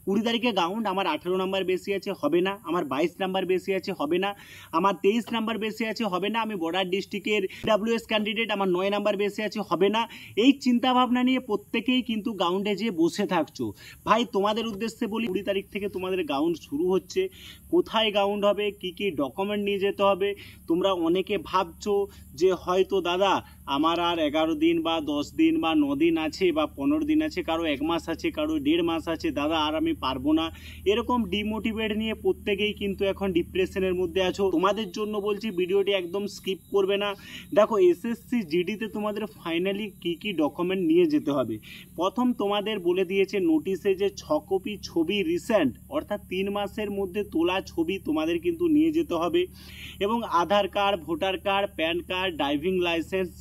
20 তারিখে গাউন্ড আমার 18 নাম্বার বেশি আছে, হবে না। আমার 22 নাম্বার বেশি আছে, হবে না। আমার 23 নাম্বার বেশি আছে, হবে না। আমি বর্ডার ডিস্ট্রিক্টের ডাব্লিউএস ক্যান্ডিডেট, আমার 9 নাম্বার বেশি আছে, হবে না। এই চিন্তা ভাবনা নিয়ে প্রত্যেকেই কিন্তু গাউন্ডে যেয়ে বসে থাকছো। ভাই তোমাদের উদ্দেশ্যে বলি, 20 তারিখ থেকে তোমাদের গাউন্ড শুরু হচ্ছে। কোথায় গাউন্ড হবে, কি কি ডকুমেন্ট নিয়ে যেতে হবে, তোমরা অনেকে ভাবছো যে হয়তো দাদা আমার আর 11 দিন বা 10 দিন বা 9 দিন আছে বা 15 দিন আছে, কারো 1 মাস আছে, কারো 1.5 মাস আছে, দাদা আর আমি পারবো না, এরকম ডিমোটিভেট নিয়ে প্রত্যেকেই কিন্তু এখন ডিপ্রেশনের মধ্যে আছো। তোমাদের জন্য বলছি ভিডিওটি একদম স্কিপ করবে না। দেখো এসএসসি জিডিতে তোমাদের ফাইনালি কি কি ডকুমেন্ট নিয়ে যেতে হবে। প্রথম তোমাদের বলে দিয়েছে নোটিশে যে 6 কপি ছবি রিসেন্ট, অর্থাৎ 3 মাসের মধ্যে তোলা ছবি তোমাদের কিন্তু নিয়ে যেতে হবে, এবং Aadhaar card, voter card, PAN card, driving licence,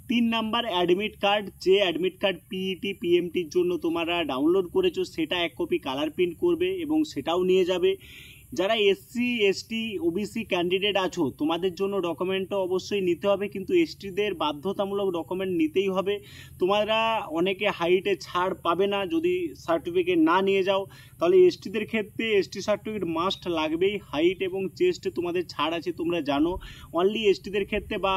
3 number admit card, যে অ্যাডমিট কার্ড পিইটি পিএমটির জন্য তোমরা ডাউনলোড করেছো সেটা 1 কপি কালার প্রিন্ট করবে এবং সেটাও নিয়ে যাবে। যারা এসসি এসটি ওবিসি ক্যান্ডিডেট আছো তোমাদের জন্য ডকুমেন্টও অবশ্যই নিতে হবে, কিন্তু এসটিদের বাধ্যতামূলক ডকুমেন্ট নিতেই হবে। তোমরা অনেকে হাইটে ছাড় পাবে না যদি সার্টিফিকেট না নিয়ে যাও, তাহলে এসটিদের ক্ষেত্রে এসটি সার্টিফিকেট মাস্ট লাগবেই। হাইট এবং চেস্টে তোমাদের ছাড় আছে তোমরা জানো, অনলি এসটিদের ক্ষেত্রে বা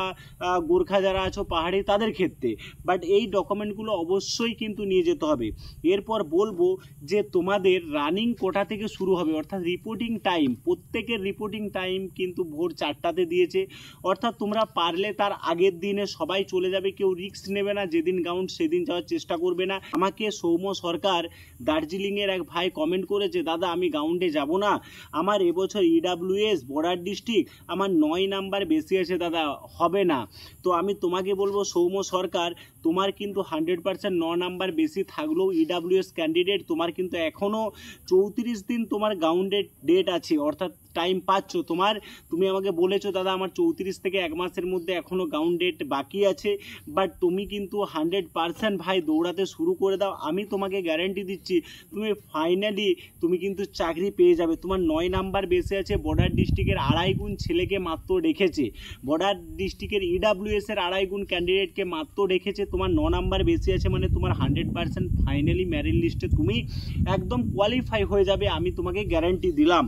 গোর্খা যারা আছো পাহাড়ি তাদের ক্ষেত্রে। বাট এই ডকুমেন্টগুলো অবশ্যই কিন্তু নিয়ে যেতে হবে। এরপর বলবো যে তোমাদের রানিং কোটা থেকে শুরু হবে, অর্থাৎ রিপোর্টিং টাইম, প্রত্যেকের রিপোর্টিং টাইম কিন্তু ভোর 4টাতে দিয়েছে, অর্থাৎ তোমরা পারলে তার আগের দিনে সবাই চলে যাবে, কেউ রিস্ক নেবে না, যেদিন গাউন্ড সেদিন যাওয়ার চেষ্টা করবে না। আমাকে সৌম্য সরকার দার্জিলিংয়ের এক ভাই কমেন্ট করেছে, দাদা আমি গাউন্ডে যাব না, আমার এবছর ইডাব্লিউএস বর্ডার ডিস্ট্রিক্ট আমার 9 নাম্বার বেশি আছে, দাদা হবে না। তো আমি তোমাকে বলবো সৌম্য সরকার, তোমার কিন্তু 100% 9 নাম্বার বেশি থাকলেও ইডাব্লিউএস ক্যান্ডিডেট তোমার কিন্তু এখনও 34 দিন তোমার গাউন্ডের ডেট আছে, অর্থাৎ টাইম পাচ্ছ তোমার। তুমি আমাকে বলেছো দাদা আমার 34 থেকে 1 মাসের মধ্যে এখনও গাউন্ড ডেট বাকি আছে, বাট তুমি কিন্তু 100% ভাই দৌড়াতে শুরু করে দাও। আমি তোমাকে গ্যারান্টি দিচ্ছি তুমি ফাইনালি তুমি কিন্তু চাকরি পেয়ে যাবে। তোমার 9 নাম্বার বেশি আছে, বর্ডার ডিস্ট্রিক্টের 2.5 গুণ ছেলেকে মাত্র রেখেছে, বর্ডার ডিস্ট্রিক্টের ইডাব্লিউএস এর 2.5 গুণ ক্যান্ডিডেটকে মাত্র রেখেছে, তোমার 9 নাম্বার বেশি আছে, মানে তোমার 100% ফাইনালি মেরিট লিস্টে তুমি একদম কোয়ালিফাই হয়ে যাবে, আমি তোমাকে গ্যারান্টি দিলাম।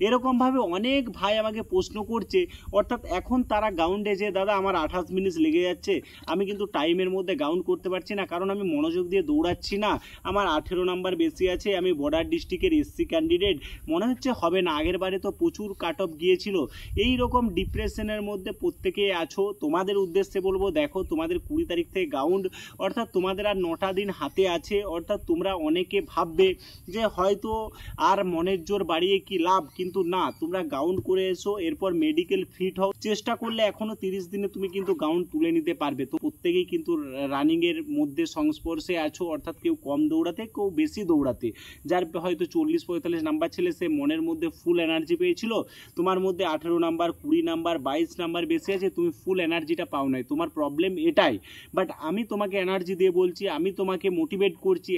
এরকমভাবে অনেক ভাই আমাকে প্রশ্ন করছে, অর্থাৎ এখন তারা গাউন্ডে যে দাদা আমার 28 মিনিট লেগে যাচ্ছে, আমি কিন্তু টাইমের মধ্যে গাউন্ড করতে পারছি না, কারণ আমি মনোযোগ দিয়ে দৌড়াচ্ছি না, আমার 18 নাম্বার বেশি আছে, আমি বর্ডার ডিস্ট্রিক্টের এসসি ক্যান্ডিডেট, মনে হচ্ছে হবে না, আগের বারে তো প্রচুর কাট অফ গিয়েছিল। এই রকম ডিপ্রেশনের মধ্যে প্রত্যেকেই আছো। তোমাদের উদ্দেশ্যে বলবো, দেখো তোমাদের 20 তারিখ থেকে গাউন্ড, অর্থাৎ তোমাদের আর 9টা দিন হাতে আছে, অর্থাৎ তোমরা অনেকে ভাববে যে হয়তো আর মনের জোর বাড়িয়ে কি লাভ, কিন্তু না, তোমরা গাউন্ড করে এসো, এরপর মেডিকেল ফিট হও, চেষ্টা করলে এখনো 30 দিনে তুমি কিন্তু গাউন্ড তুলে নিতে পারবে। তো প্রত্যেকেই কিন্তু রানিং এর মধ্যে সংস্পর্শে আছো, অর্থাৎ কেউ কম দৌড়াতে, কেউ বেশি দৌড়াতে। যার হয়তো 40-45 নাম্বার ছেলে, সে মনের মধ্যে ফুল এনার্জি পেয়েছিল, তোমার মধ্যে 18 নাম্বার, 20 নাম্বার, 22 নাম্বার বেশি আছে, তুমি ফুল এনার্জিটা পাও নাই, তোমার প্রবলেম এটাই। বাট আমি তোমাকে এনার্জি দিয়ে বলছি, আমি তোমাকে মোটিভেট করছি,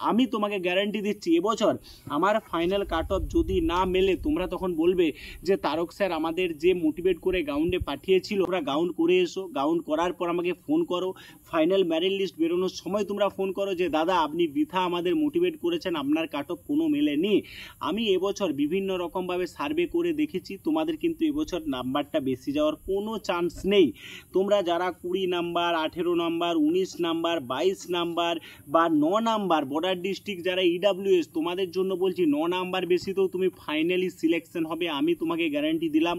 আমি তোমাকে গ্যারান্টি দিচ্ছি এবছর আমার ফাইনাল কাট অফ যদি না মেলে, তোমরা তখন বলবে যে তারক স্যার আমাদের যে মোটিভেট করে গাউন্ডে পাঠিয়েছিল, তোমরা গাউন্ড করে এসো, গাউন্ড করার পর আমাকে ফোন করো, ফাইনাল মেরিট লিস্ট বেরোনোর সময় তোমরা ফোন করো যে দাদা আপনি বৃথা আমাদের মোটিভেট করেছেন, আপনার কাট অফ কোনো মেলেনি। আমি এবছর বিভিন্ন রকমভাবে সার্ভে করে দেখেছি, তোমাদের কিন্তু এবছর নাম্বারটা বেশি যাওয়ার কোনো চান্স নেই। তোমরা যারা 20 নাম্বার, 18 নাম্বার, 19 নাম্বার, 22 নাম্বার বা 9 নাম্বার বর্ডার ডিস্ট্রিক্ট যারা ইডাব্লিউএস, তোমাদের জন্য বলছি 9 নাম্বার বেশিতেও তুমি ফাইনালি সিলেকশন হবে, আমি তোমাকে গ্যারান্টি দিলাম।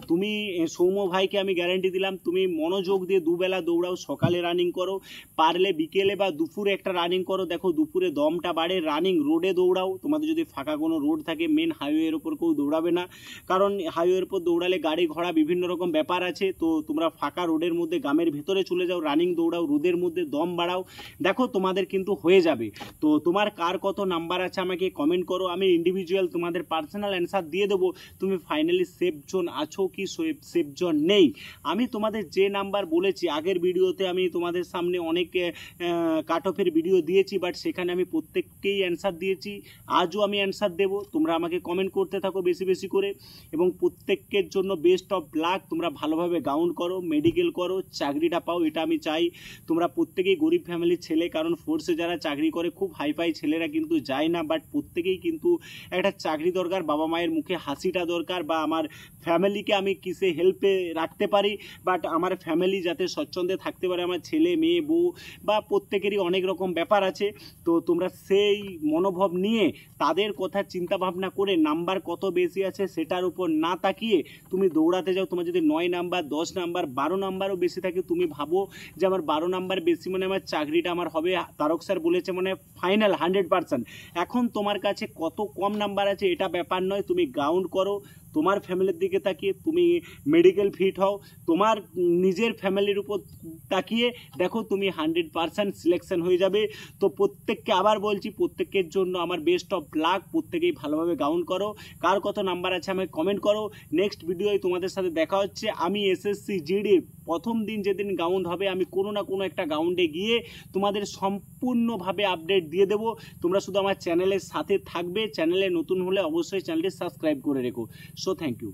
তুমি সৌম্য ভাইকে আমি গ্যারান্টি দিলাম, তুমি মনোযোগ দিয়ে দুবেলা দৌড়াও, সকালে রানিং করো, পারলে বিকেলে বা দুপুরে একটা রানিং করো, দেখো দুপুরে দমটা বাড়ে, রানিং রোডে দৌড়াও, তোমাদের যদি ফাঁকা কোনো রোড থাকে, মেন হাইওয়ের ওপর কেউ দৌড়াবে না, কারণ হাইওয়ের উপর দৌড়ালে গাড়ি ঘোড়া বিভিন্ন রকম ব্যাপার আছে। তো তোমরা ফাঁকা রোডের মধ্যে গ্রামের ভেতরে চলে যাও, রানিং দৌড়াও, রোদের মধ্যে দম বাড়াও, দেখো তোমাদের কিন্তু হয়ে যাবে। তো তোমার কার কত নাম্বার আছে আমাকে কমেন্ট করো, আমি ইন্ডিভিজুয়াল তোমাদের পার্সোনাল অ্যান্সার দিয়ে দেবো তুমি ফাইনালি সেফ জোন আছো কি সেফ জোন নেই। আমি তোমাদের যে নাম্বার বলেছি আগের ভিডিওতে, আমি তোমাদের সামনে অনেক কাট অফের ভিডিও দিয়েছি, বাট সেখানে আমি প্রত্যেককেই অ্যান্সার দিয়েছি। আজও আমি অ্যান্সার দেবো, তোমরা আমাকে কমেন্ট করতে থাকো বেশি বেশি করে। এবং প্রত্যেকের জন্য বেস্ট অফ লাক, তোমরা ভালোভাবে গাউন করো, মেডিকেল করো, চাকরিটা পাও, এটা আমি চাই। তোমরা প্রত্যেকেই গরিব ফ্যামিলির ছেলে, কারণ ফোর্সে যারা চাকরি করে খুব হাইফাই ছেলেরা কিন্তু যায় না, বাট প্রত্যেকেই কিন্তু একটা চাকরি দরকার, বাবা মায়ের মুখে হাসিটা দরকার, বা আমার ফ্যামিলিকে আমি কিসে হেল্পে রাখতে পারি, বাট আমার ফ্যামিলি যাতে স্বচ্ছন্দে থাকতে পারে, আমার ছেলে মেয়ে বউ বা প্রত্যেকেরই অনেক রকম ব্যাপার আছে। তো তোমরা সেই মনোভাব নিয়ে তাদের কথা চিন্তা ভাবনা করে নাম্বার কত বেশি আছে সেটার উপর না তাকিয়ে তুমি দৌড়াতে যাও। তোমার যদি 9 নাম্বার, 10 নাম্বার, 12 নাম্বারও বেশি থাকে, তুমি ভাবো যে আমার 12 নাম্বার বেশি মানে আমার চাকরিটা আমার হবে, তারক স্যার বলেছে মানে ফাইনাল 100%। এখন তোমার কাছে কত কম নাম্বার আছে এটা ব্যাপার নয়, তুমি গ্রাউন্ড করো, তোমার ফ্যামিলির দিকে তাকিয়ে তুমি মেডিকেল ফিট হও, তোমার নিজের ফ্যামিলির উপর তাকিয়ে দেখো তুমি 100% সিলেকশন হয়ে যাবে। তো প্রত্যেককে আবার বলছি, প্রত্যেকের জন্য আমার বেস্ট অফ লাক, প্রত্যেকেই ভালোভাবে গাউন করো। কার কত নাম্বার আছে আমাকে কমেন্ট করো। নেক্সট ভিডিওয় তোমাদের সাথে দেখা হচ্ছে। আমি এসএসসি জিডির প্রথম দিন যেদিন গাউন্ড হবে, আমি কোনো না কোনো একটা গাউন্ডে গিয়ে তোমাদের সম্পূর্ণভাবে আপডেট দিয়ে দেবো। তোমরা শুধু আমার চ্যানেলের সাথে থাকবে, চ্যানেলে নতুন হলে অবশ্যই চ্যানেলটি সাবস্ক্রাইব করে রেখো। So thank you.